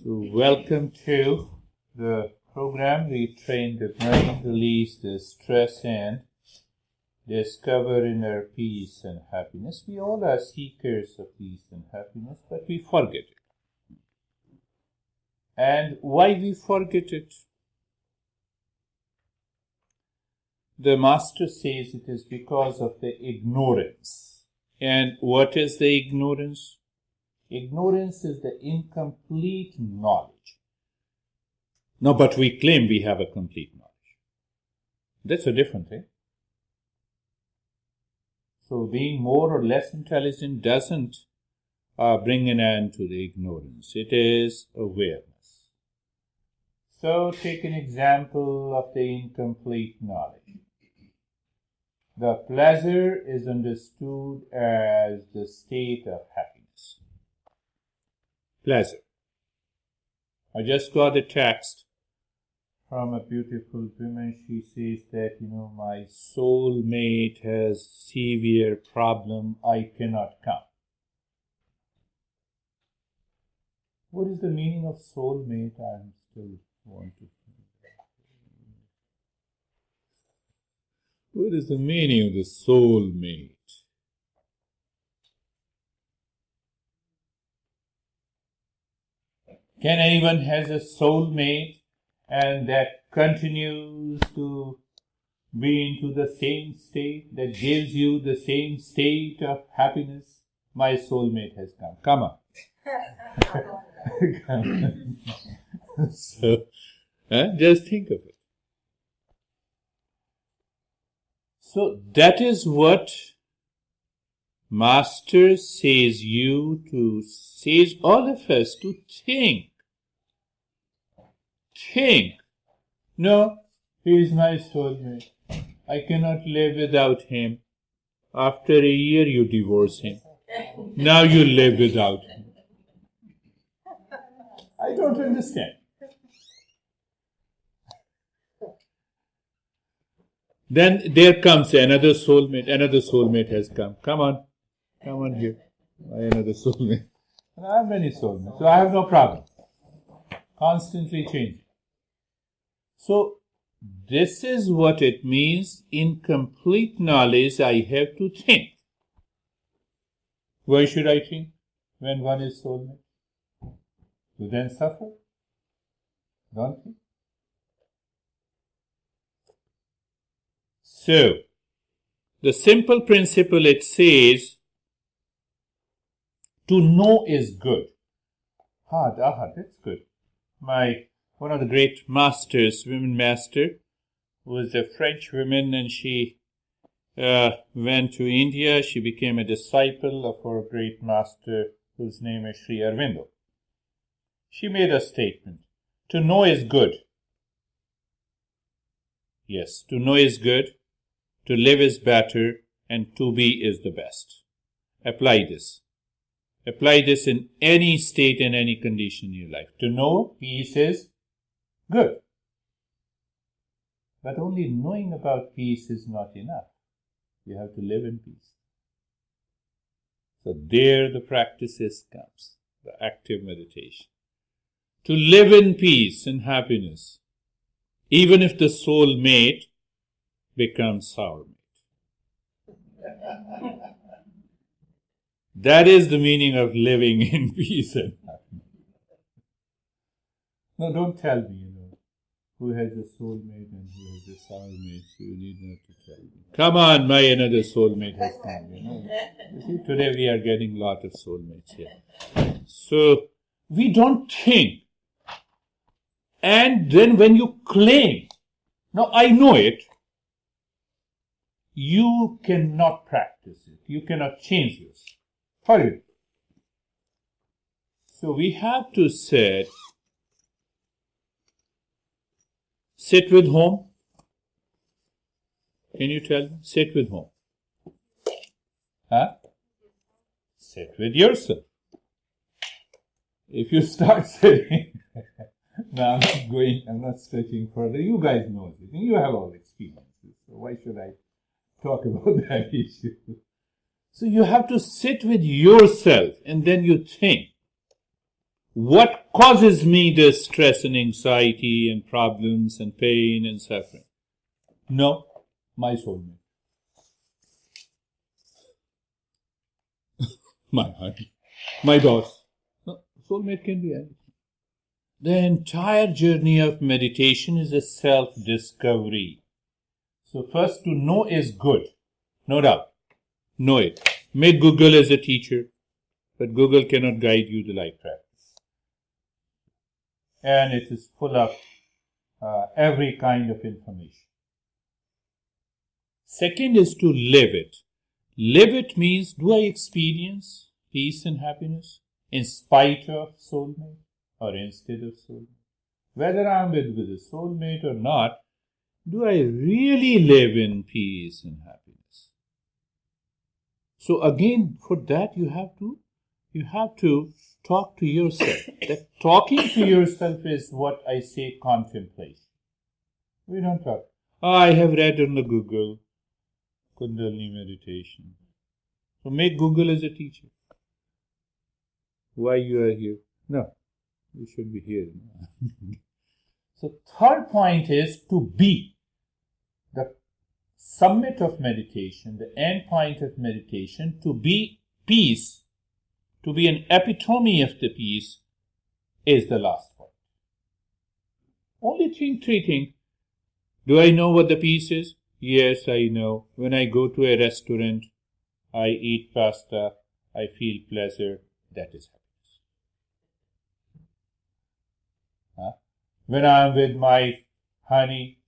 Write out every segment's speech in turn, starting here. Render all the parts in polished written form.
So welcome to the program Retrain the Brain, Release the Stress and Discover Inner Peace and Happiness. We all are seekers of peace and happiness, but we forget it. And why we forget it? The Master says it is because of the ignorance. And what is the ignorance? Ignorance is the incomplete knowledge. No, but we claim we have a complete knowledge. That's a different thing. So being more or less intelligent doesn't bring an end to the ignorance. It is awareness. So take an example of the incomplete knowledge. The pleasure is understood as the state of happiness. Pleasure. I just got a text from a beautiful woman. She says that, my soulmate has severe problem. I cannot come. What is the meaning of soulmate? I still want to. What is the meaning of the soulmate? Can anyone has a soulmate and that continues to be into the same state, that gives you the same state of happiness? My soulmate has come. Come on. Come on. So, just think of it. So that is what Master says all of us to think. Think. No, he is my soulmate. I cannot live without him. After a year you divorce him. Now you live without him. I don't understand. Then there comes another soulmate. Another soulmate has come. Come on here. Another soulmate. And I have many soulmates, so I have no problem. Constantly changing. So this is what it means. In complete knowledge, I have to think. Why should I think when one is soulmate? To then suffer? Don't you? So, the simple principle it says, to know is good. That's good. One of the great masters, women master, was a French woman, and she went to India. She became a disciple of our great master, whose name is Sri Aurobindo. She made a statement, to know is good. Yes, to know is good. To live is better, and to be is the best. Apply this. Apply this in any state and any condition in your life. To know peace is good. But only knowing about peace is not enough. You have to live in peace. So there the practices comes, the active meditation. To live in peace and happiness, even if the soulmate becomes sourmate. That is the meaning of living in peace and happiness. No, don't tell me, who has a soulmate and who has a sourmate. You need not to tell me. Come on, my another soulmate has come. You see, today we are getting a lot of soulmates here. So, we don't think. And then when you claim, now I know it, you cannot practice it. You cannot change this. Hurry. So we have to sit with whom? Can you tell me? Sit with whom? Sit with yourself. If you start sitting, now I'm not stretching further. You guys know it. You have all experiences. So why should I talk about that issue? So you have to sit with yourself and then you think. What causes me the stress and anxiety and problems and pain and suffering? No, my soulmate. My honey, my boss. No, soulmate can be anything. The entire journey of meditation is a self-discovery. So first, to know is good, no doubt. Know it. Make Google as a teacher, but Google cannot guide you to life practice. And it is full of every kind of information. Second is to live it. Live it means, do I experience peace and happiness in spite of soulmate or instead of soulmate? Whether I'm with a soulmate or not, do I really live in peace and happiness? So again, for that you have to talk to yourself. That talking to yourself is what I say contemplation. We don't talk. I have read on the Google Kundalini meditation. So make Google as a teacher. Why you are here? No, you should be here. So third point is to be. The summit of meditation, the end point of meditation, to be peace, to be an epitome of the peace, is the last point. Only three things. Do I know what the peace is? Yes, I know. When I go to a restaurant, I eat pasta, I feel pleasure, that is happiness. When I am with my honey,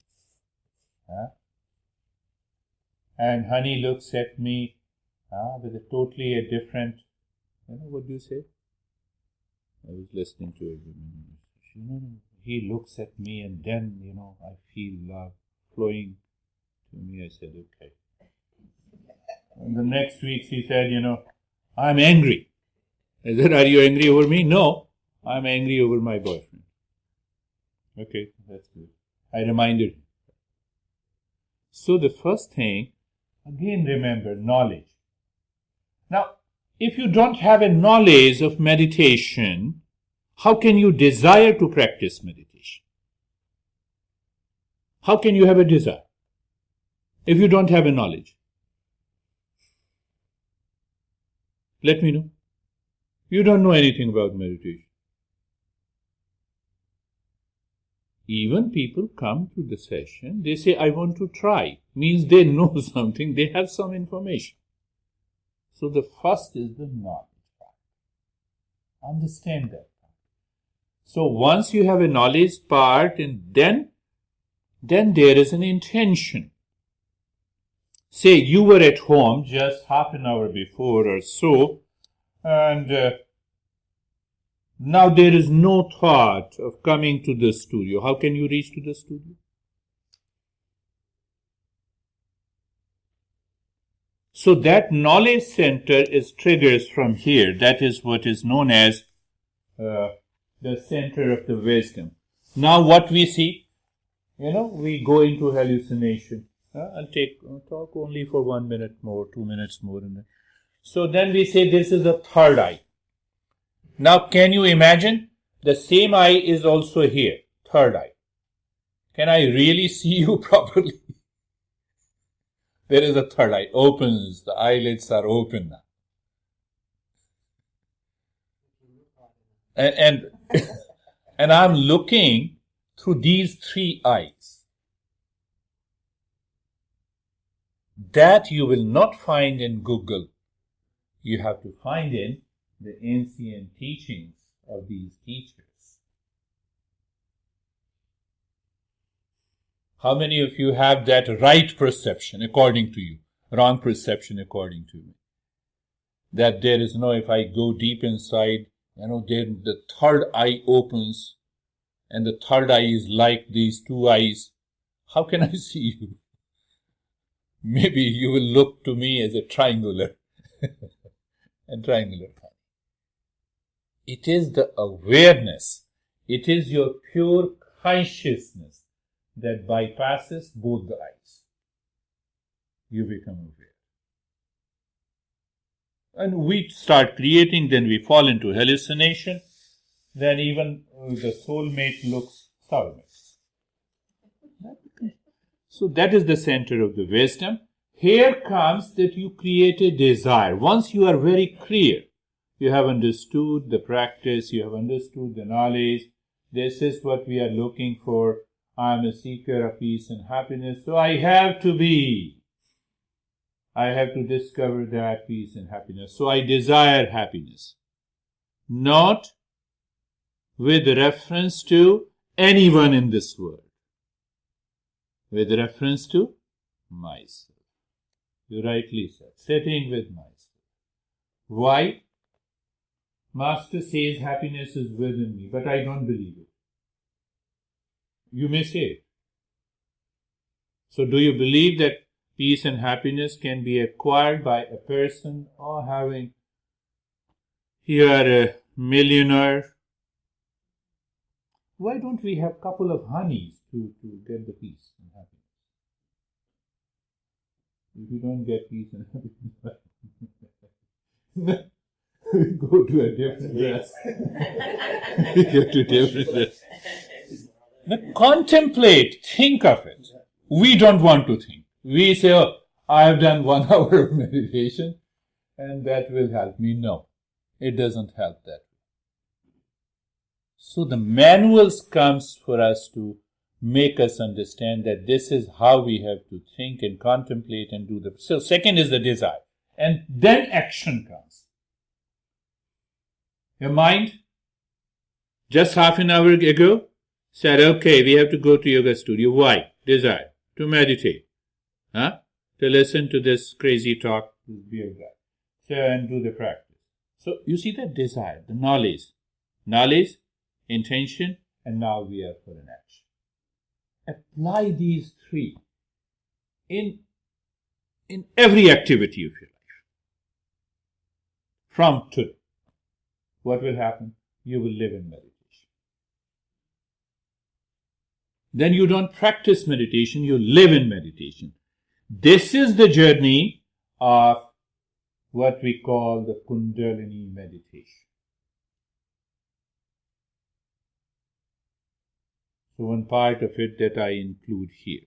and honey looks at me with a totally a different, what do you say? I was listening to it. He looks at me and then, I feel love flowing to me. I said, okay. And the next week he said, I'm angry. I said, are you angry over me? No, I'm angry over my boyfriend. Okay, that's good. I reminded him. So the first thing, again remember, knowledge. Now, if you don't have a knowledge of meditation, how can you desire to practice meditation? How can you have a desire if you don't have a knowledge? Let me know. You don't know anything about meditation. Even people come to the session, they say, I want to try. Means they know something, they have some information. So the first is the knowledge part. Understand that part. So once you have a knowledge part, and then there is an intention. Say you were at home just half an hour before or so, and now there is no thought of coming to the studio. How can you reach to the studio? So that knowledge center is triggers from here. That is what is known as the center of the wisdom. Now what we see, we go into hallucination. I'll talk only for 1 minute more, 2 minutes more. So then we say this is the third eye. Now can you imagine? The same eye is also here, third eye. Can I really see you properly? There is a third eye, opens, the eyelids are open now. And I'm looking through these three eyes. That you will not find in Google. You have to find in the ancient teachings of these teachers. How many of you have that right perception according to you, wrong perception according to me? That there is no, if I go deep inside, then the third eye opens and the third eye is like these two eyes. How can I see you? Maybe you will look to me as a triangular and triangular. It is the awareness. It is your pure consciousness that bypasses both the eyes. You become aware. And we start creating, then we fall into hallucination. then even the soulmate looks soulmate. So that is the center of the wisdom. Here comes that you create a desire. Once you are very clear, you have understood the practice, you have understood the knowledge. This is what we are looking for. I am a seeker of peace and happiness, so I have to discover that peace and happiness. So I desire happiness. Not with reference to anyone in this world. With reference to myself. You rightly said, sitting with myself. Why? Master says happiness is within me, but I don't believe it. You may say it. So do you believe that peace and happiness can be acquired by a person or having, you are a millionaire? Why don't we have a couple of honeys to get the peace and happiness? If you don't get peace and happiness, go to a different dress. Go to a different dress. Now contemplate, think of it. We don't want to think. We say, oh, I have done 1 hour of meditation and that will help me. No, it doesn't help that. So the manuals comes for us to make us understand that this is how we have to think and contemplate and do the. So second is the desire. And then action comes. Your mind, just half an hour ago, said, okay, we have to go to yoga studio. Why? Desire. To meditate. To listen to this crazy talk, this beer guy. So, and do the practice. So you see that desire, the knowledge. Knowledge, intention, and now we are for an action. Apply these three in every activity of your life. From today, what will happen? You will live in meditation. Then you don't practice meditation, you live in meditation. This is the journey of what we call the Kundalini meditation. So one part of it that I include here.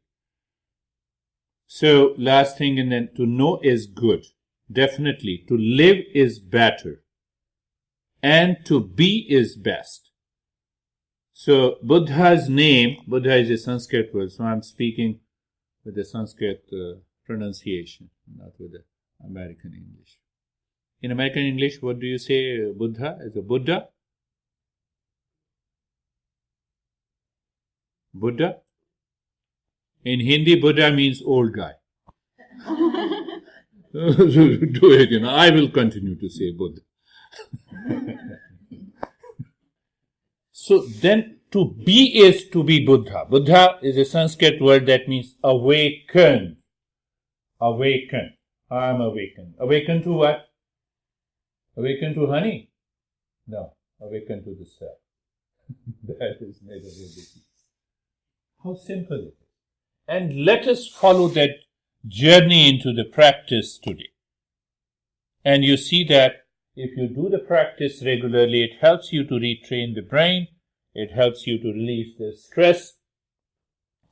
So last thing, and then to know is good. Definitely. To live is better. And to be is best. So Buddha's name, Buddha is a Sanskrit word, so I'm speaking with the Sanskrit pronunciation, not with the American English. In American English, what do you say Buddha? Is a Buddha? Buddha? In Hindi, Buddha means old guy. Do it, I will continue to say Buddha. So then to be is to be Buddha. Buddha is a Sanskrit word that means awaken. Awaken. I am awakened. Awaken to what? Awaken to honey? No. Awaken to the self. That is made of everything. How simple it is. And let us follow that journey into the practice today. And you see that if you do the practice regularly, it helps you to retrain the brain. It helps you to release the stress.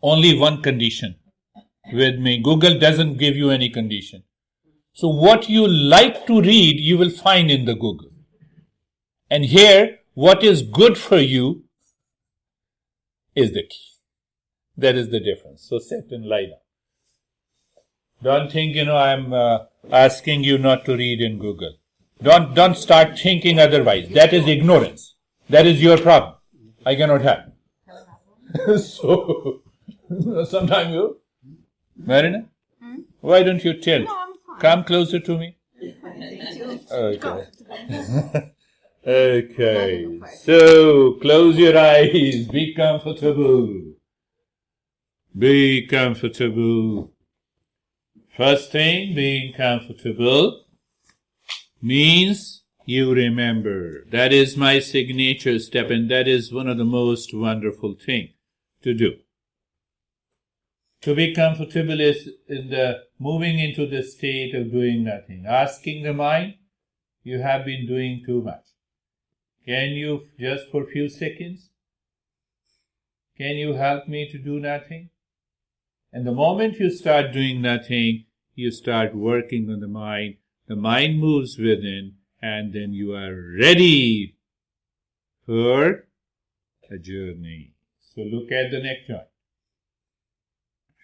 Only one condition with me. Google doesn't give you any condition. So what you like to read, you will find in the Google. And here, what is good for you is the key. That is the difference. So sit and lie down. Don't think, I'm asking you not to read in Google. Don't start thinking otherwise. That is ignorance. That is your problem. I cannot help. So, sometime you, Marina, why don't you tell? No, I'm fine. Come closer to me. Okay. Okay. So, close your eyes. Be comfortable. Be comfortable. First thing, being comfortable means you remember. That is my signature step, and that is one of the most wonderful things to do. To be comfortable is in the moving into the state of doing nothing. Asking the mind, you have been doing too much. Can you, just for a few seconds, can you help me to do nothing? And the moment you start doing nothing, you start working on the mind moves within, and then you are ready for a journey. So look at the neck joint.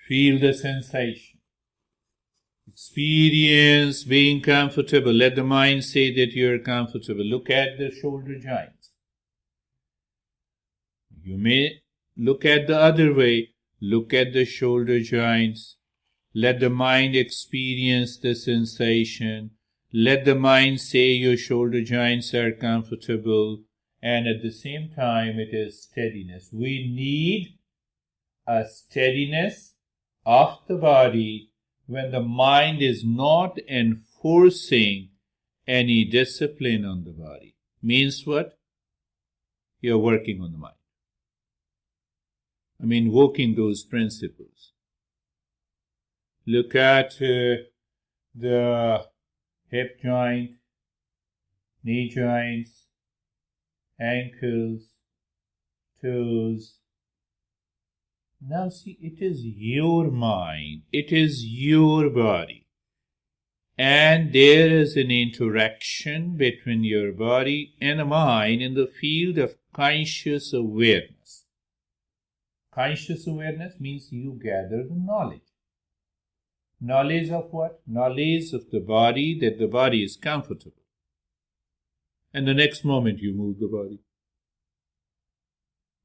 Feel the sensation. Experience being comfortable. Let the mind say that you're comfortable. Look at the shoulder joints. You may look at the other way. Look at the shoulder joints. Let the mind experience the sensation. Let the mind say your shoulder joints are comfortable. And at the same time, it is steadiness. We need a steadiness of the body when the mind is not enforcing any discipline on the body. Means what? You're working on the mind. Invoking those principles. Look at the hip joint, knee joints, ankles, toes. Now see, it is your mind, it is your body. And there is an interaction between your body and the mind in the field of conscious awareness. Conscious awareness means you gather the knowledge. Knowledge of what? Knowledge of the body, that the body is comfortable. And the next moment you move the body.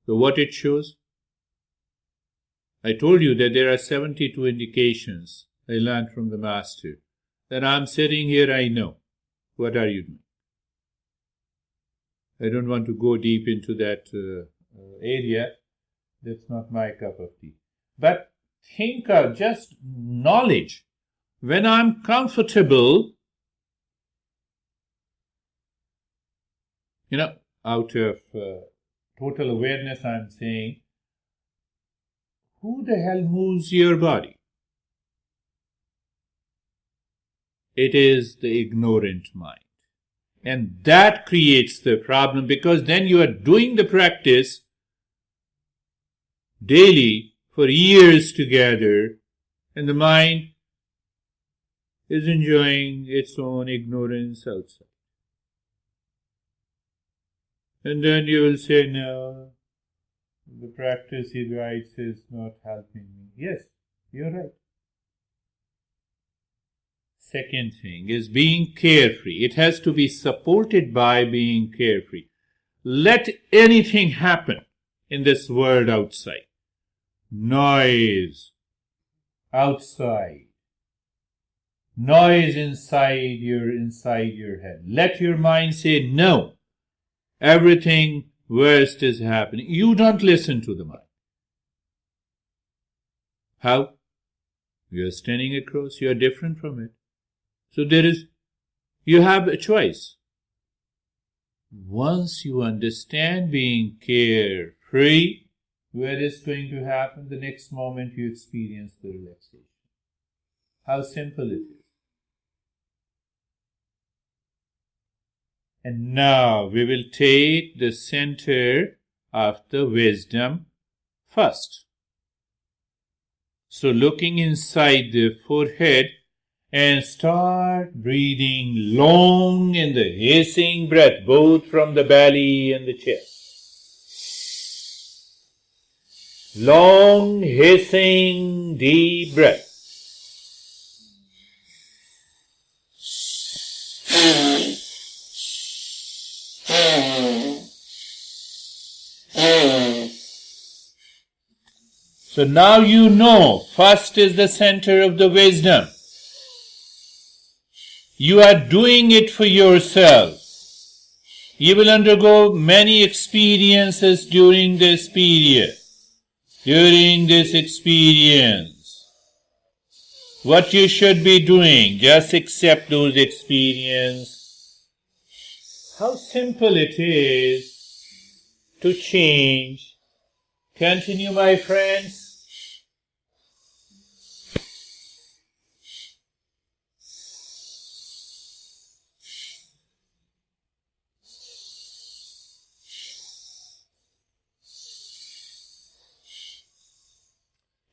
So what it shows? I told you that there are 72 indications I learned from the Master. That I'm sitting here, I know. What are you doing? I don't want to go deep into that area. That's not my cup of tea. But think of just knowledge. When I'm comfortable, out of total awareness, I'm saying, who the hell moves your body? It is the ignorant mind. And that creates the problem, because then you are doing the practice daily for years together, and the mind is enjoying its own ignorance outside. And then you will say, no, the practice he writes is not helping me. Yes, you're right. Second thing is being carefree. It has to be supported by being carefree. Let anything happen in this world outside. Noise outside. Noise inside your head. Let your mind say, no, everything worst is happening. You don't listen to the mind. How? You are standing across, you are different from it. So you have a choice. Once you understand being carefree, what is going to happen? The next moment you experience the relaxation. How simple it is. And now we will take the center of the wisdom first. So looking inside the forehead and start breathing long in the hissing breath, both from the belly and the chest. Long hissing deep breath. So now you know, first is the center of the wisdom. You are doing it for yourself. You will undergo many experiences during this period. During this experience, what you should be doing, just accept those experiences. How simple it is to change. Continue, my friends.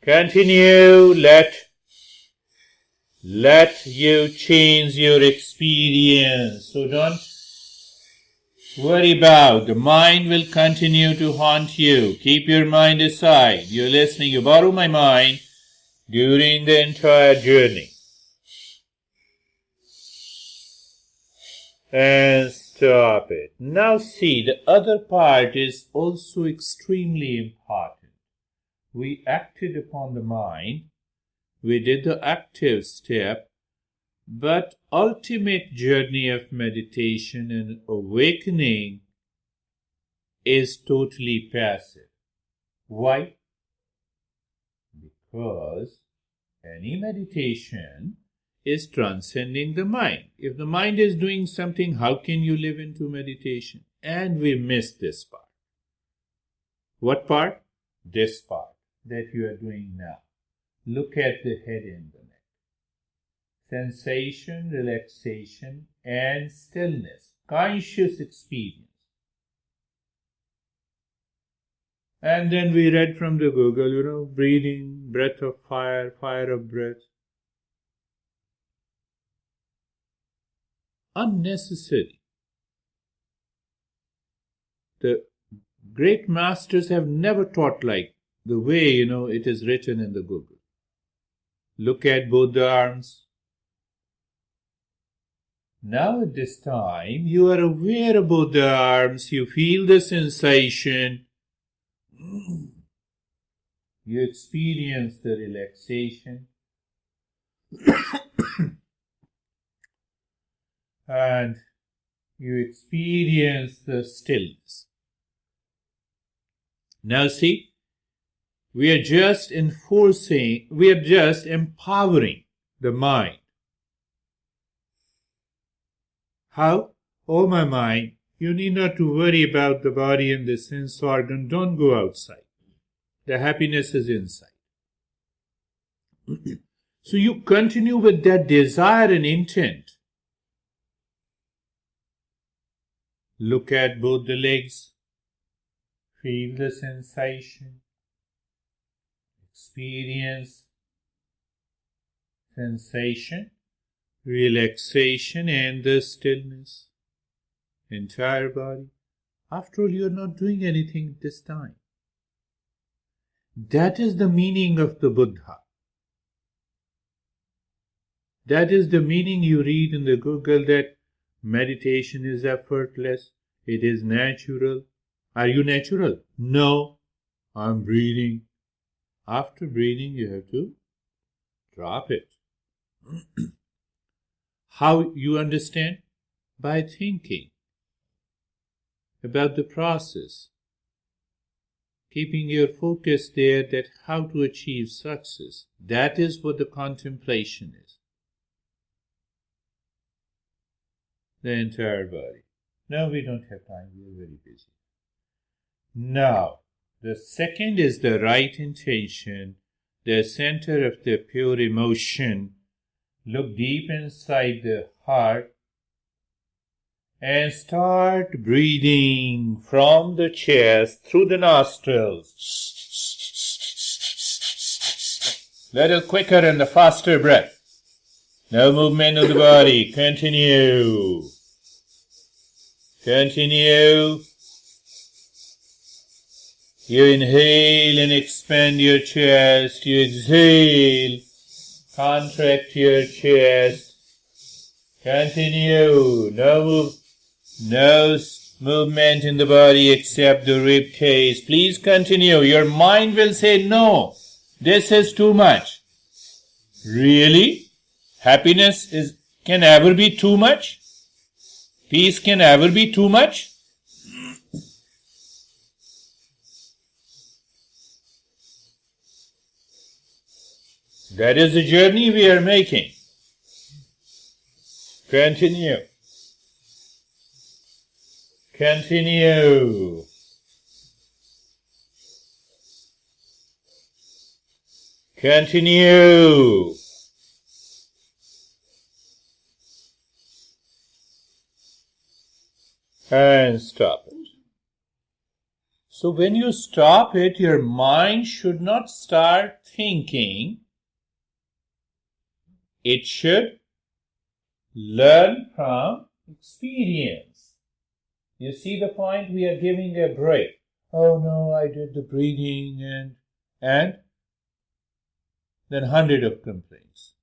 Continue. Let you change your experience. So don't worry about. The mind will continue to haunt you. Keep your mind aside. You're listening. You borrow my mind during the entire journey. And stop it. Now see, the other part is also extremely important. We acted upon the mind. We did the active step. But ultimate journey of meditation and awakening is totally passive. Why? Because any meditation is transcending the mind. If the mind is doing something, how can you live into meditation? And we miss this part. What part? This part that you are doing now. Look at the head and the neck. Sensation, relaxation, and stillness. Conscious experience. And then we read from the Google, breathing, breath of fire, fire of breath. Unnecessary. The great masters have never taught like the way, it is written in the Google. Look at both the arms. Now at this time, you are aware about the arms. You feel the sensation. You experience the relaxation. And you experience the stillness. Now see, we are just empowering the mind. How? Oh my mind, you need not to worry about the body and the sense organ. Don't go outside. The happiness is inside. So you continue with that desire and intent. Look at both the legs. Feel the sensation. Experience sensation, relaxation, and the stillness. Entire body. After all, you are not doing anything this time. That is the meaning of the Buddha. That is the meaning you read in the Google, that meditation is effortless. It is natural. Are you natural? No. I'm breathing. After breathing, you have to drop it. How you understand? By thinking about the process. Keeping your focus there, that how to achieve success. That is what the contemplation is. The entire body. No, we don't have time. We are very busy. Now, the second is the right intention, the center of the pure emotion. Look deep inside the heart and start breathing from the chest through the nostrils. Little quicker and the faster breath. No movement of the body. Continue. Continue. You inhale and expand your chest. You exhale. Contract your chest. Continue. No movement in the body except the rib cage. Please continue. Your mind will say, no, this is too much. Really? Happiness can ever be too much? Peace can ever be too much? That is the journey we are making. Continue. Continue. Continue. And stop it. So when you stop it, your mind should not start thinking. It should learn from experience. You see the point? We are giving a break. Oh no, I did the breathing and then 100 of complaints.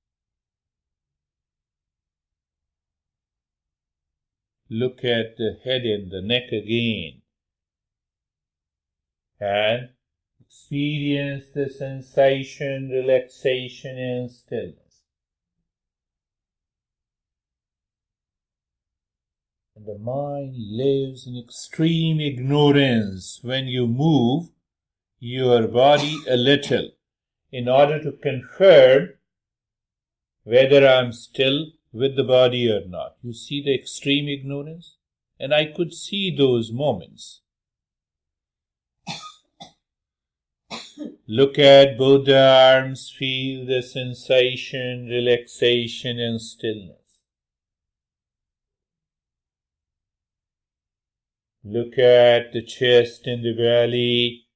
Look at the head and the neck again and experience the sensation, relaxation and stillness. And the mind lives in extreme ignorance when you move your body a little in order to confirm whether I'm still with the body or not. You see the extreme ignorance? And I could see those moments. Look at both the arms, feel the sensation, relaxation and stillness. Look at the chest and the belly,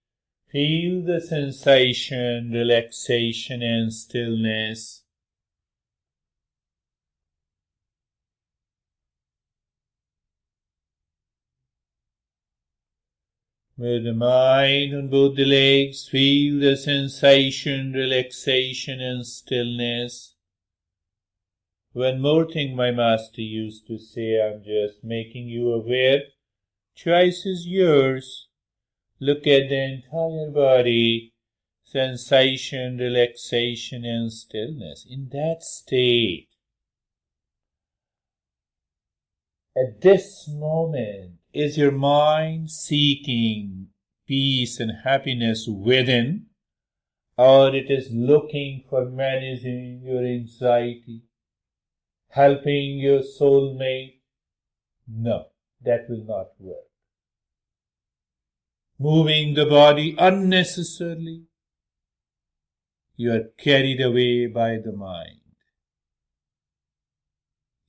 feel the sensation, relaxation and stillness. With the mind on both the legs, feel the sensation, relaxation and stillness. One more thing my master used to say, I'm just making you aware. Choice is yours. Look at the entire body, sensation, relaxation and stillness. In that state, at this moment, is your mind seeking peace and happiness within, or it is looking for managing your anxiety, helping your soulmate? No, that will not work. Moving the body unnecessarily, you are carried away by the mind.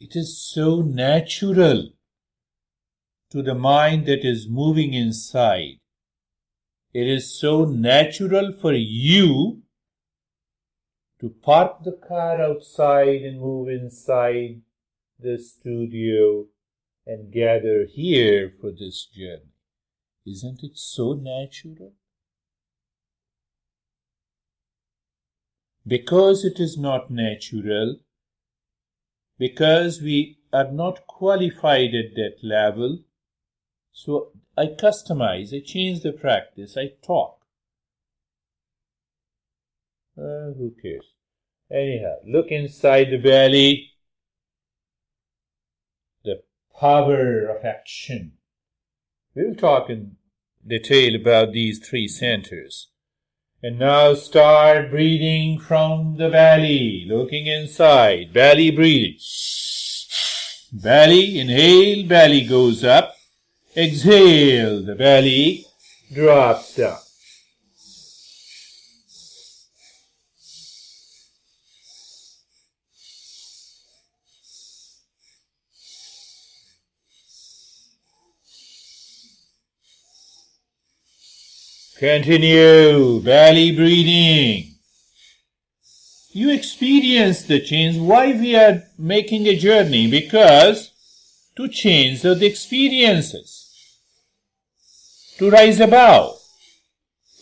It is so natural to the mind that is moving inside. It is so natural for you to park the car outside and move inside the studio and gather here for this journey. Isn't it so natural? Because it is not natural, because we are not qualified at that level, so I customize, I change the practice, I talk. Who cares? Anyhow, look inside the belly. The power of action. We'll talk in detail about these three centers. And now start breathing from the belly, looking inside, belly breathing. Belly, inhale, belly goes up. Exhale, the belly drops down. Continue, belly breathing. You experience the change. Why we are making a journey? Because to change the experiences, to rise above,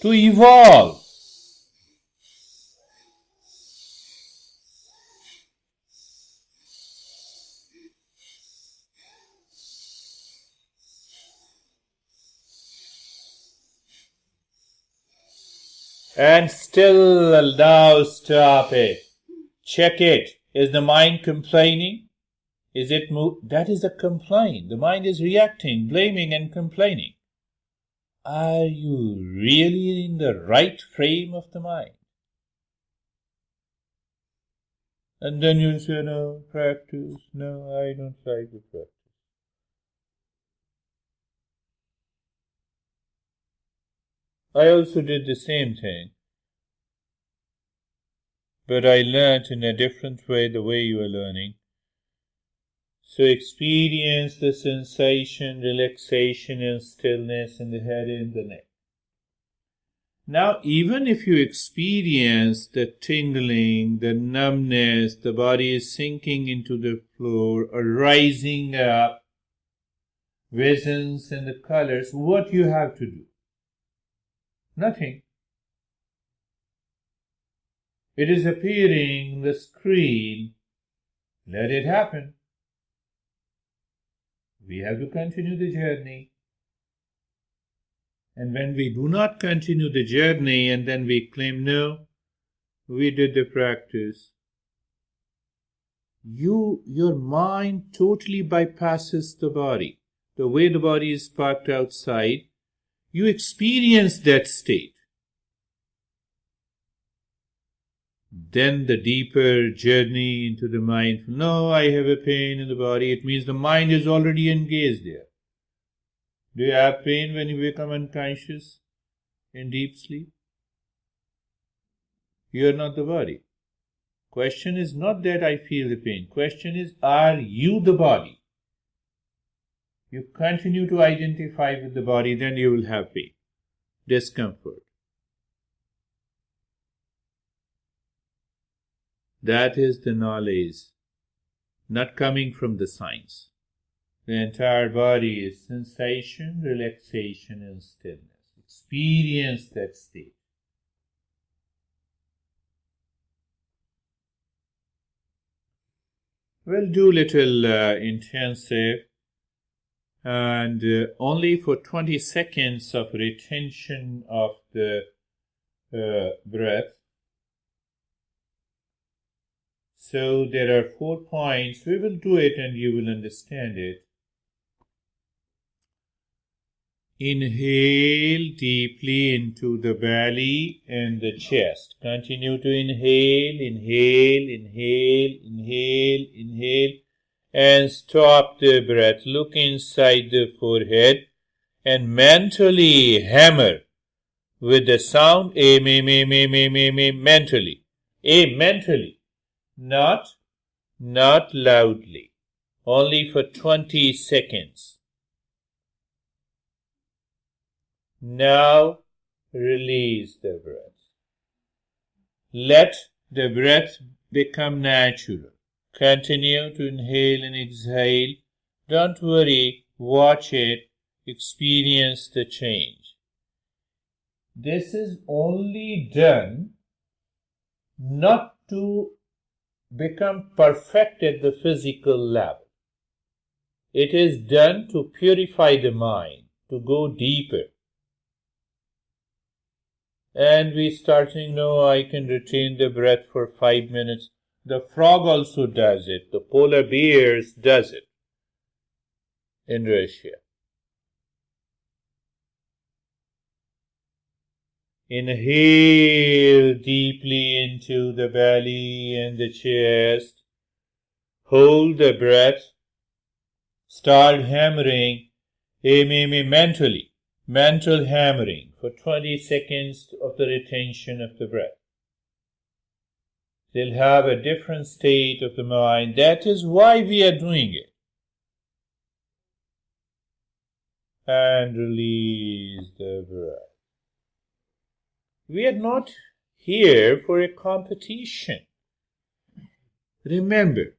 to evolve. And still now stop it. Check it. Is the mind complaining? Is it that is a complaint. The mind is reacting, blaming and complaining. Are you really in the right frame of the mind? And then you'll say, no, practice. No, I don't like the practice. I also did the same thing. But I learned in a different way, the way you are learning. So experience the sensation, relaxation and stillness in the head and the neck. Now, even if you experience the tingling, the numbness, the body is sinking into the floor or rising up, visions and the colors, what you have to do? Nothing. It is appearing on the screen. Let it happen. We have to continue the journey. And when we do not continue the journey and then we claim, no, we did the practice, your mind totally bypasses the body. The way the body is parked outside, you experience that state. Then the deeper journey into the mind, no, I have a pain in the body. It means the mind is already engaged there. Do you have pain when you become unconscious in deep sleep? You are not the body. Question is not that I feel the pain. Question is, are you the body? You continue to identify with the body, then you will have pain, discomfort. That is the knowledge, not coming from the science. The entire body is sensation, relaxation, and stillness. Experience that state. We'll do little intensive and only for 20 seconds of retention of the breath. So there are 4 points. We will do it and you will understand it. Inhale deeply into the belly and the chest. Continue to inhale, inhale, inhale, inhale, inhale, and stop the breath. Look inside the forehead and mentally hammer with the sound A, mentally. A, mentally. Not loudly. Only for 20 seconds. Now release the breath. Let the breath become natural. Continue to inhale and exhale. Don't worry, watch it, experience the change. This is only done not to become perfect at the physical level. It is done to purify the mind, to go deeper. And we start saying, no, I can retain the breath for 5 minutes. The frog also does it. The polar bears does it in Russia. Inhale deeply into the belly and the chest. Hold the breath. Start hammering mentally. Mental hammering for 20 seconds of the retention of the breath. They'll have a different state of the mind. That is why we are doing it. And release the breath. We are not here for a competition. Remember,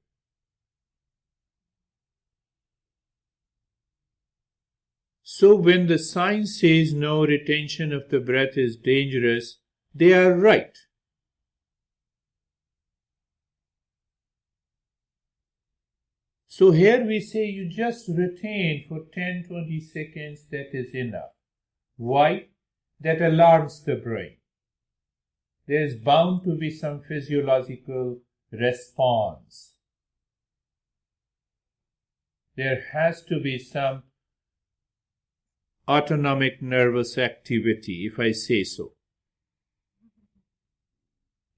so when the science says no, retention of the breath is dangerous, they are right. So here we say you just retain for 10-20 seconds, that is enough. Why? That alarms the brain. There is bound to be some physiological response. There has to be some autonomic nervous activity, if I say so.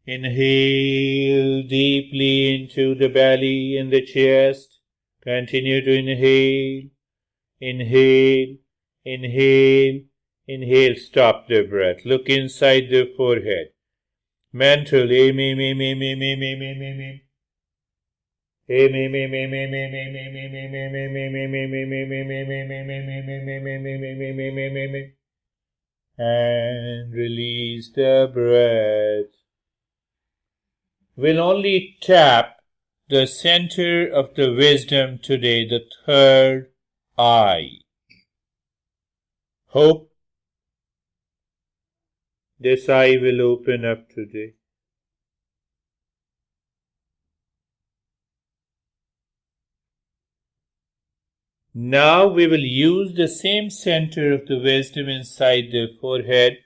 Inhale deeply into the belly and the chest. Continue to inhale, inhale, inhale, inhale. Stop the breath. Look inside the forehead. Mental, and release release the breath. We'll only tap the center of the wisdom today, the third eye. Hope this eye will open up today. Now we will use the same center of the wisdom inside the forehead,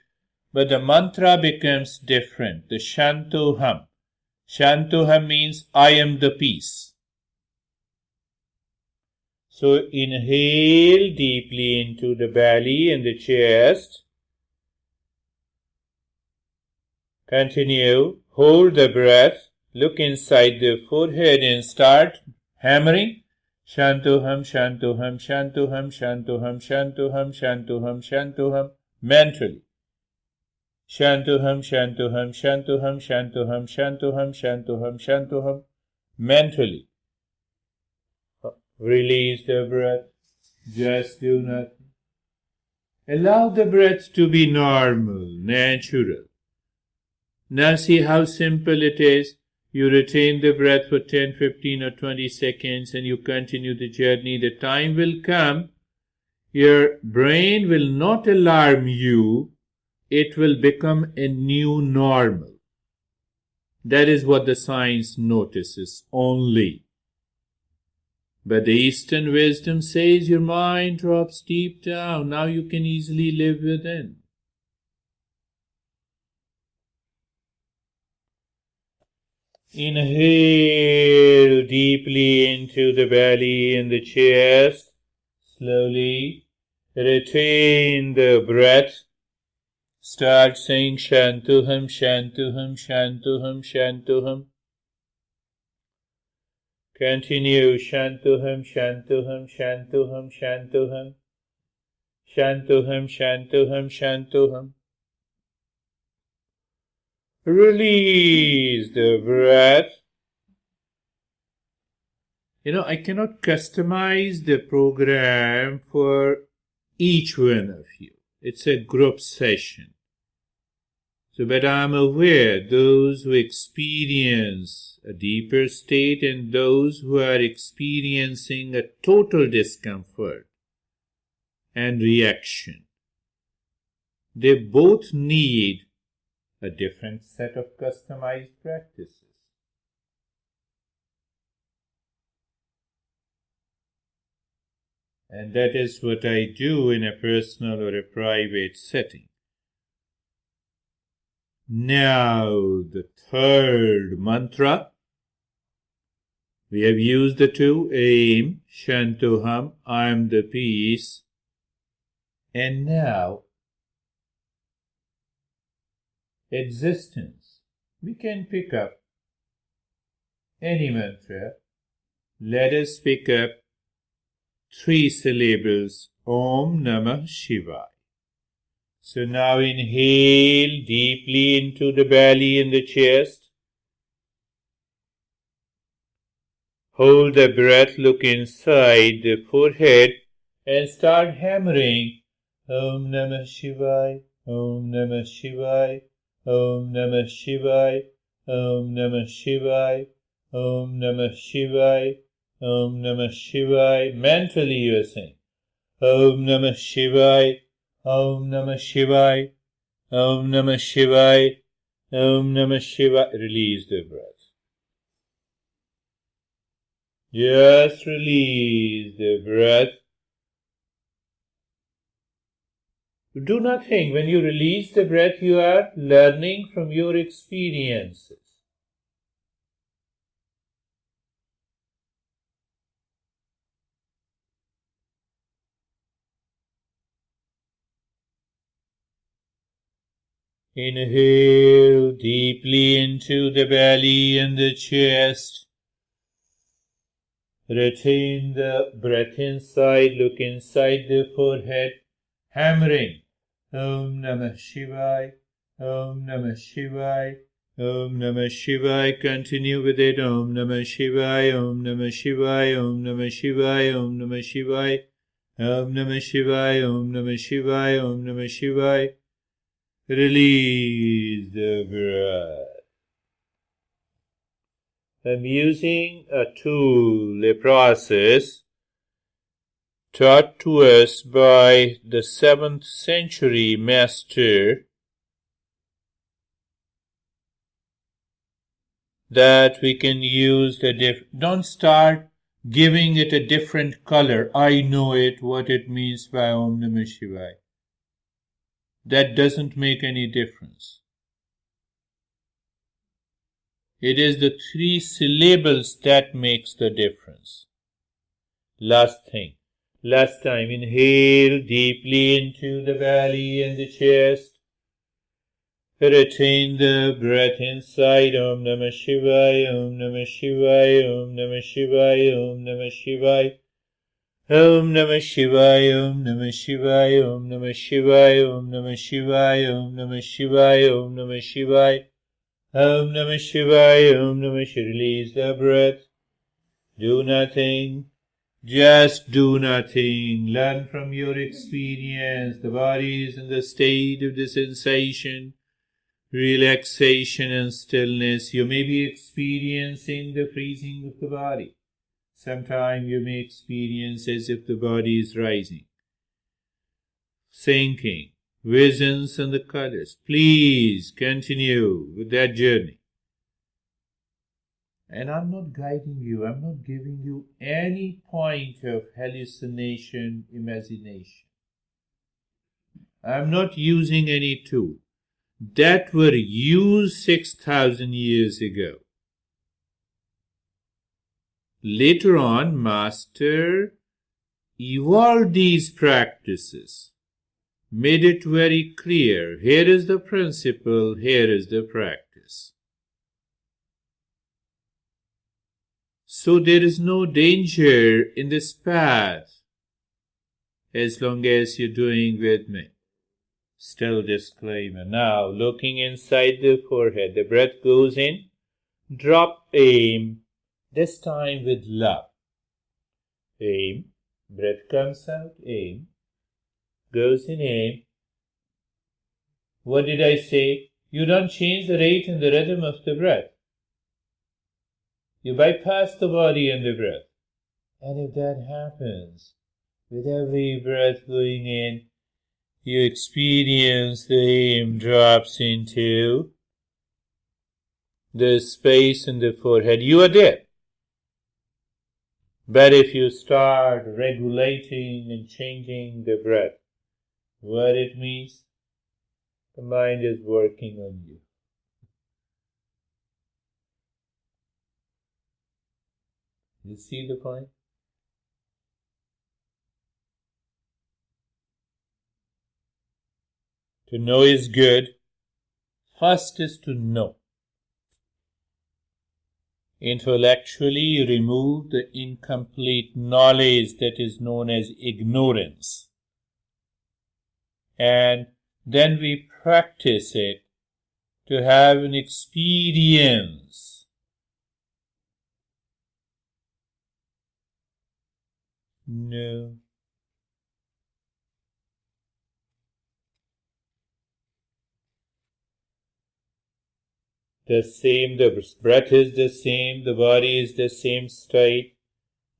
but the mantra becomes different, the Shantoham. Shantoham means I am the peace. So inhale deeply into the belly and the chest. Continue. Hold the breath. Look inside the forehead and start hammering. Shantoham, Shantoham, Shantoham, Shantoham, Shantoham, Shantoham, Shantoham, mentally. Shantoham, Shantoham, Shantoham, Shantoham, Shantoham, Shantoham, Shantoham, mentally. Release the breath. Just do nothing. Allow the breath to be normal, natural. Now see how simple it is. You retain the breath for 10, 15 or 20 seconds and you continue the journey. The time will come, your brain will not alarm you. It will become a new normal. That is what the science notices only. But the Eastern wisdom says your mind drops deep down. Now you can easily live within. Inhale deeply into the belly and the chest. Slowly retain the breath. Start saying Shantoham, Shantoham, Shantoham, Shantoham. Continue Shantoham, Shantoham, Shantoham, Shantoham. Shantoham, Shantoham, Shantoham. Release the breath. I cannot customize the program for each one of you. It's a group session. But I'm aware those who experience a deeper state and those who are experiencing a total discomfort and reaction, they both need a different set of customized practices. And that is what I do in a personal or a private setting. Now, the third mantra. We have used the two, aim, Shantoham, I am the peace. And now, existence. We can pick up any mantra. Let us pick up 3 syllables, Om Namah Shivaya. So now inhale deeply into the belly and the chest. Hold the breath, look inside the forehead and start hammering. Om Namah Shivaya, Om Namah Shivaya, Om Namah Shivaya, Om Namah Shivaya, Om Namah Shivaya, Om Namah Shivaya. Mentally you are saying, Om Namah Shivaya, Om Namah Shivaya, Om Namah Shivaya, Om Namah Shivaya. Release the breath. Just release the breath. Do nothing. When you release the breath, you are learning from your experiences. Inhale deeply into the belly and the chest. Retain the breath inside, look inside the forehead, hammering. Om Namah Shivaya, Om Namah Shivaya, Om Namah Shivaya. Continue with it. Om Namah Shivaya, Om Namah Shivaya, Om Namah Shivaya, Om Namah Shivaya, Om Namah Shivaya, Om Namah Shivaya, Om Namah Shivaya. Release the breath. I'm using a tool, a process taught to us by the 7th century master that we can use don't start giving it a different color. I know it, what it means by Om Namah Shivaya. That doesn't make any difference. It is the 3 syllables that makes the difference. Last time, inhale deeply into the belly and the chest. Retain the breath inside. Om Namah Shivaya, Om Namah Shivaya, Om Namah Shivaya, Om Namah Shivaya. Om Namah Shivaya, Om Namah Shivaya, Om Namah Shivaya, Om Namah Shivaya, Om Namah Shivaya, Om Namah Shivaya. Om Namah Shivaya, Om Namah Shivaya. Release the breath. Do nothing. Just do nothing. Learn from your experience. The body is in the state of the sensation, relaxation and stillness. You may be experiencing the freezing of the body. Sometimes you may experience as if the body is rising, sinking, visions and the colors. Please continue with that journey. And I'm not guiding you. I'm not giving you any point of hallucination, imagination. I'm not using any tool that were used 6,000 years ago. Later on, Master evolved these practices, made it very clear. Here is the principle, here is the practice. So there is no danger in this path as long as you're doing with me. Still disclaimer. Now, looking inside the forehead, the breath goes in, drop, aim, this time with love. Aim, breath comes out, aim, goes in, aim. What did I say? You don't change the rate and the rhythm of the breath. You bypass the body and the breath. And if that happens, with every breath going in, you experience the aim drops into the space in the forehead. You are there. But if you start regulating and changing the breath, what it means? The mind is working on you. You see the point? To know is good. First is to know. Intellectually, you remove the incomplete knowledge that is known as ignorance. And then we practice it to have an experience. No. The same, the breath is the same, the body is the same state.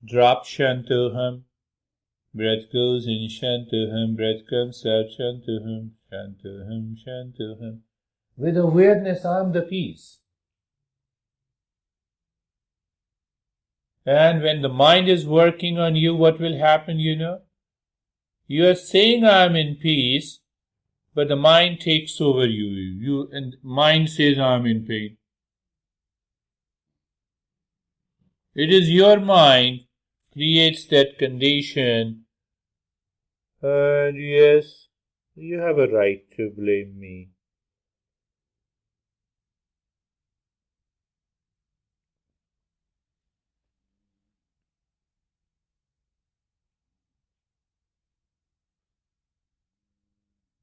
Drop Shantoham. Breath goes in Shantoham, breath comes out Shantoham, Shantoham, Shantoham. With awareness, I am the peace. And when the mind is working on you, what will happen, you know? You are saying I am in peace, but the mind takes over you. And mind says I am in pain. It is your mind creates that condition. And yes, you have a right to blame me.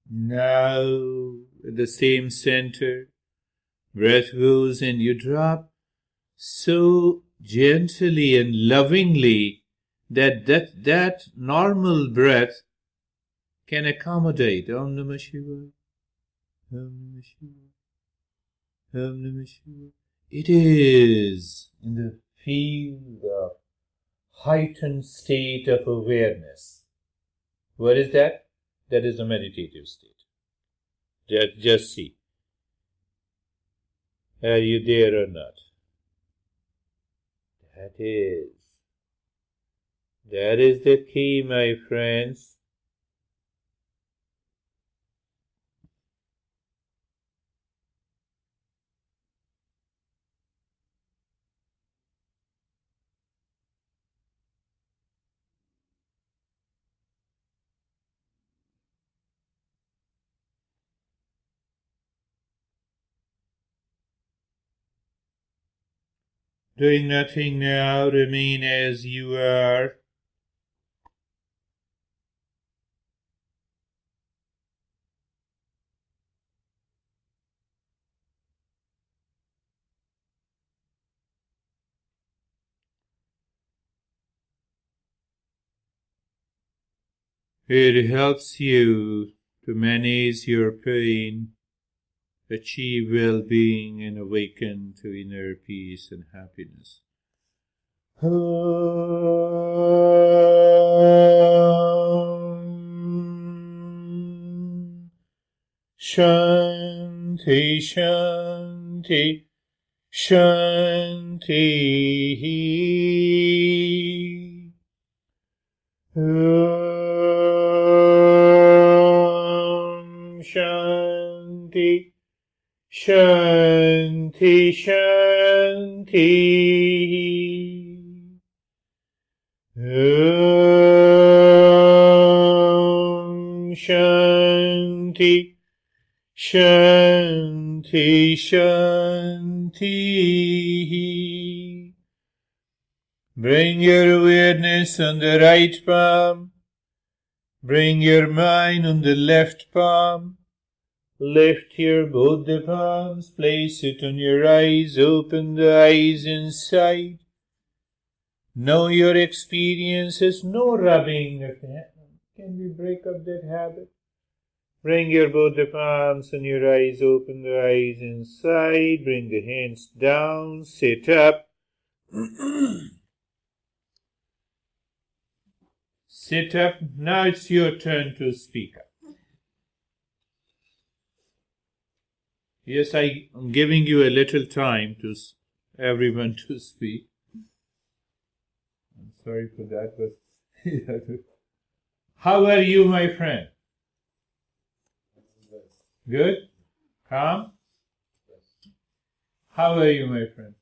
Now, at the same center, breath goes and you drop so gently and lovingly that normal breath can accommodate Om Namah Shivaya. It is in the field of heightened state of awareness. What is that? That is a meditative state. Just see. Are you there or not? That is the key, my friends. Doing nothing now, remain as you are. It helps you to manage your pain, achieve well-being, and awaken to inner peace and happiness. Shanti, Shanti, Shanti. Shanti, Shanti, Shanti. Shanti, Shanti, Shanti. Bring your awareness on the right palm. Bring your mind on the left palm. Lift your both the palms, place it on your eyes, open the eyes inside. Know your experiences, no rubbing of the hand. Can we break up that habit? Bring your both the palms on your eyes, open the eyes inside, bring the hands down, sit up. Sit up. Now it's your turn to speak up. Yes, I am giving you a little time to everyone to speak. I'm sorry for that, but how are you, my friend? Good? Calm? How are you, my friend?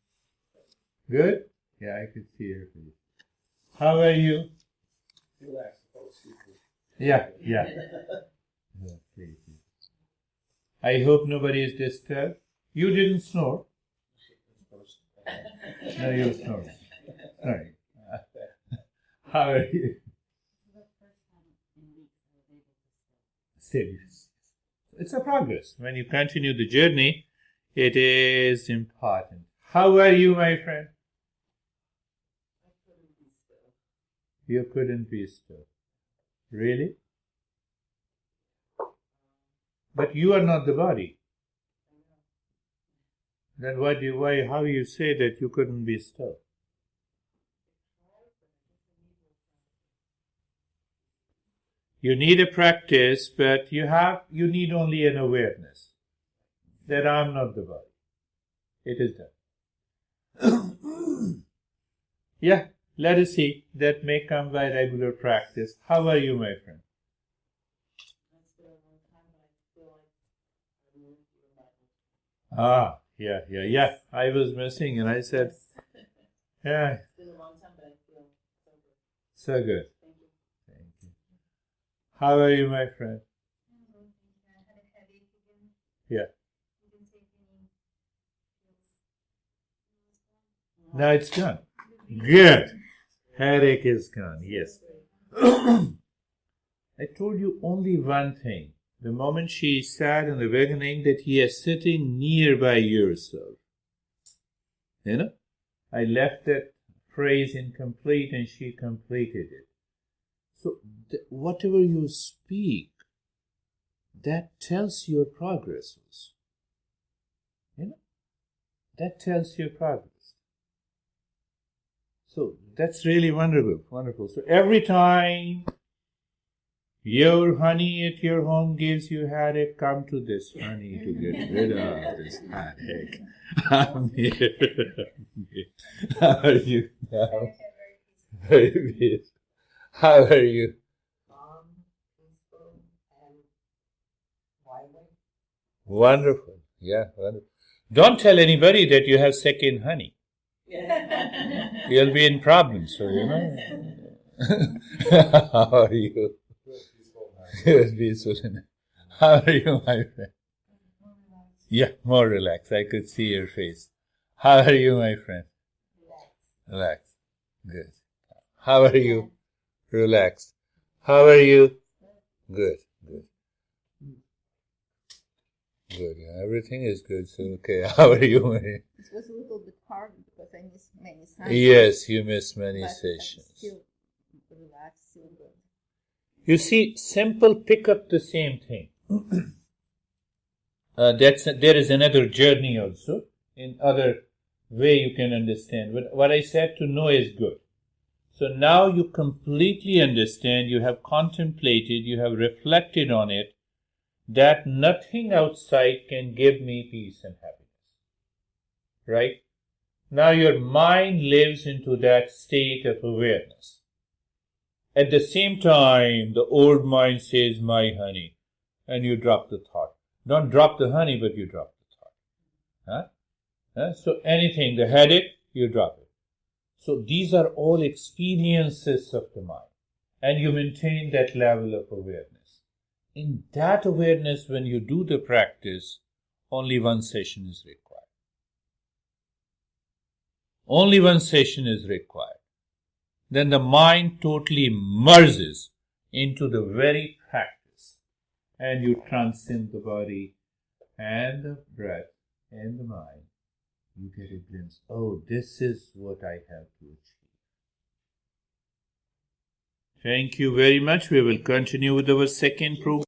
Good? Yeah, I could see your face. How are you? Relax. Yeah. Please. I hope nobody is disturbed. You didn't snore. No, you snored. Sorry. How are you? Serious. It's a progress. When you continue the journey, it is important. How are you, my friend? You couldn't be still. Really? But you are not the body. Then how you say that you couldn't be still? You need a practice, but you need only an awareness that I'm not the body. It is done. Yeah, let us see. That may come by regular practice. How are you, my friend? Yeah. I was missing and I said, yeah. It's been a long time, but I feel So good. Thank you. Thank you. How are you, my friend? I had a headache again. Yeah. You didn't take any pills. Now it's gone. Good. Headache is gone. Yes. I told you only one thing. The moment she said in the beginning that he is sitting nearby yourself. You know? I left that phrase incomplete and she completed it. So whatever you speak, that tells your progress. That tells your progress. So that's really wonderful. So every time your honey at your home gives you headache, come to this honey to get rid of this headache. I'm here. How are you now? Very peaceful. How are you? Calm, peaceful, and vibrant. Wonderful. Yeah, wonderful. Don't tell anybody that you have second honey. You'll be in problems, so How are you? Peaceful. How are you, my friend? Yeah, more relaxed. I could see your face. How are you, my friend? Relaxed. Good. How are you? Relaxed. How are you? Good. Good. Yeah, everything is good. So, okay. How are you, Maria? It was a little bit hard because I missed many sessions. Yes, you missed many but sessions. I'm still relaxed, still good. You see, simple pick up the same thing. There is another journey also. In other way you can understand. But what I said to know is good. So now you completely understand, you have contemplated, you have reflected on it, that nothing outside can give me peace and happiness. Right? Now your mind lives into that state of awareness. At the same time, the old mind says, my honey, and you drop the thought. Don't drop the honey, but you drop the thought. So anything, the headache, you drop it. So these are all experiences of the mind. And you maintain that level of awareness. In that awareness, when you do the practice, only one session is required. Only one session is required. Then the mind totally merges into the very practice. And you transcend the body and the breath and the mind. You get a glimpse, oh, this is what I have to achieve. Thank you very much. We will continue with our second program.